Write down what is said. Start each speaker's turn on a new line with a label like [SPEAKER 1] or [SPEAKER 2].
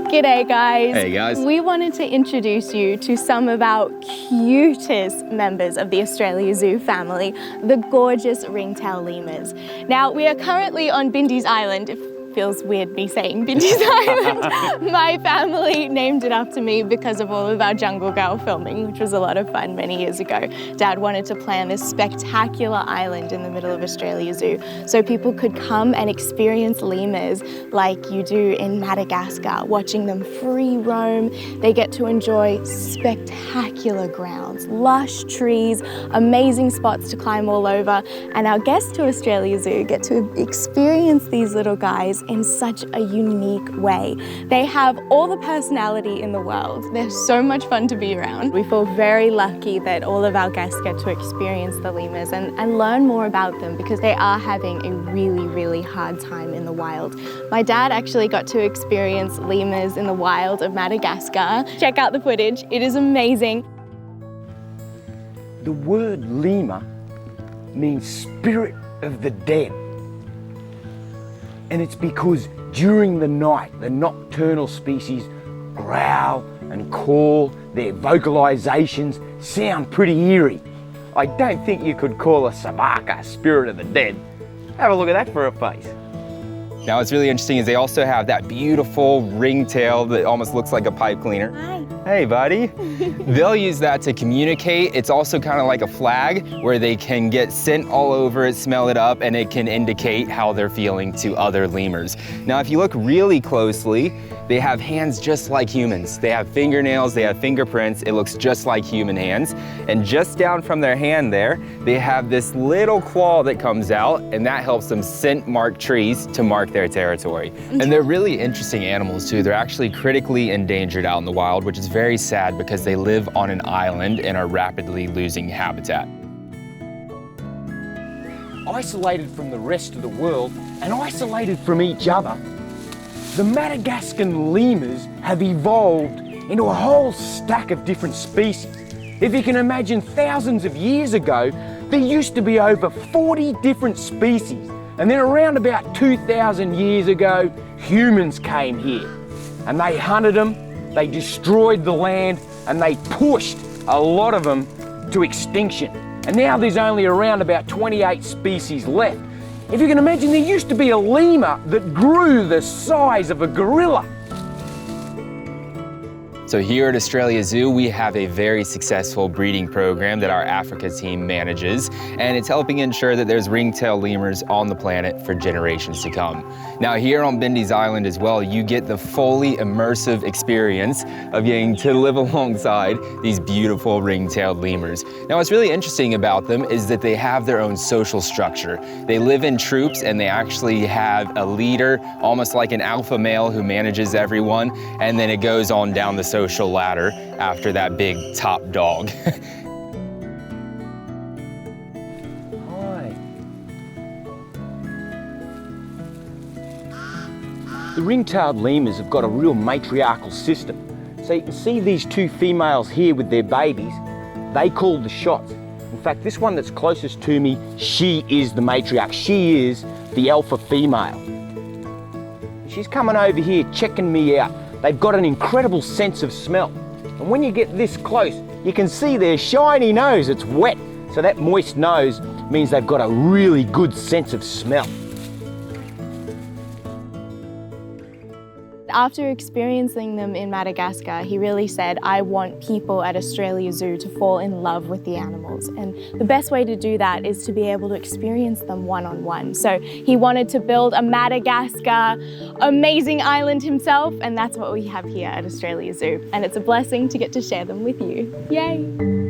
[SPEAKER 1] G'day guys.
[SPEAKER 2] Hey guys.
[SPEAKER 1] We wanted to introduce you to some of our cutest members of the Australia Zoo family, the gorgeous ringtail lemurs. Now we are currently on Bindi's Island. It feels weird me saying Bindi's Island. My family named it after me because of all of our Jungle Girl filming, which was a lot of fun many years ago. Dad wanted to plan this spectacular island in the middle of Australia Zoo so people could come and experience lemurs like you do in Madagascar, watching them free roam. They get to enjoy spectacular grounds, lush trees, amazing spots to climb all over, and our guests to Australia Zoo get to experience these little guys in such a unique way. They have all the personality in the world. They're so much fun to be around. We feel very lucky that all of our guests get to experience the lemurs and learn more about them because they are having a really, really hard time in the wild. My dad actually got to experience lemurs in the wild of Madagascar. Check out the footage, it is amazing.
[SPEAKER 3] The word lemur means spirit of the dead. And it's because during the night, the nocturnal species growl and call. Their vocalizations sound pretty eerie. I don't think you could call a Samaka spirit of the dead. Have a look at that for a face.
[SPEAKER 2] Now what's really interesting is they also have that beautiful ringtail that almost looks like a pipe cleaner.
[SPEAKER 1] Hi.
[SPEAKER 2] Hey buddy. They'll use that to communicate. It's also kind of like a flag where they can get scent all over it, smell it up, and it can indicate how they're feeling to other lemurs. Now if you look really closely, they have hands just like humans. They have fingernails, they have fingerprints. It looks just like human hands. And just down from their hand there, they have this little claw that comes out, and that helps them scent mark trees to mark their territory. And they're really interesting animals too. They're actually critically endangered out in the wild, which is very sad because they live on an island and are rapidly losing habitat.
[SPEAKER 3] Isolated from the rest of the world and isolated from each other, the Madagascar lemurs have evolved into a whole stack of different species. If you can imagine, thousands of years ago, there used to be over 40 different species. And then around about 2,000 years ago, humans came here and they hunted them, they destroyed the land, and they pushed a lot of them to extinction. And now there's only around about 28 species left. If you can imagine, there used to be a lemur that grew the size of a gorilla.
[SPEAKER 2] So here at Australia Zoo, we have a very successful breeding program that our Africa team manages, and it's helping ensure that there's ringtail lemurs on the planet for generations to come. Now here on Bindi's Island as well, you get the fully immersive experience of getting to live alongside these beautiful ring-tailed lemurs. Now what's really interesting about them is that they have their own social structure. They live in troops and they actually have a leader, almost like an alpha male who manages everyone, and then it goes on down the social ladder after that big top dog.
[SPEAKER 3] Hi. The ring-tailed lemurs have got a real matriarchal system. So you can see these two females here with their babies. They call the shots. In fact, this one that's closest to me, she is the matriarch. She is the alpha female. She's coming over here checking me out. They've got an incredible sense of smell. And when you get this close, you can see their shiny nose. It's wet. So that moist nose means they've got a really good sense of smell.
[SPEAKER 1] After experiencing them in Madagascar, he really said, I want people at Australia Zoo to fall in love with the animals. And the best way to do that is to be able to experience them one-on-one. So he wanted to build a Madagascar amazing island himself, and that's what we have here at Australia Zoo. And it's a blessing to get to share them with you. Yay!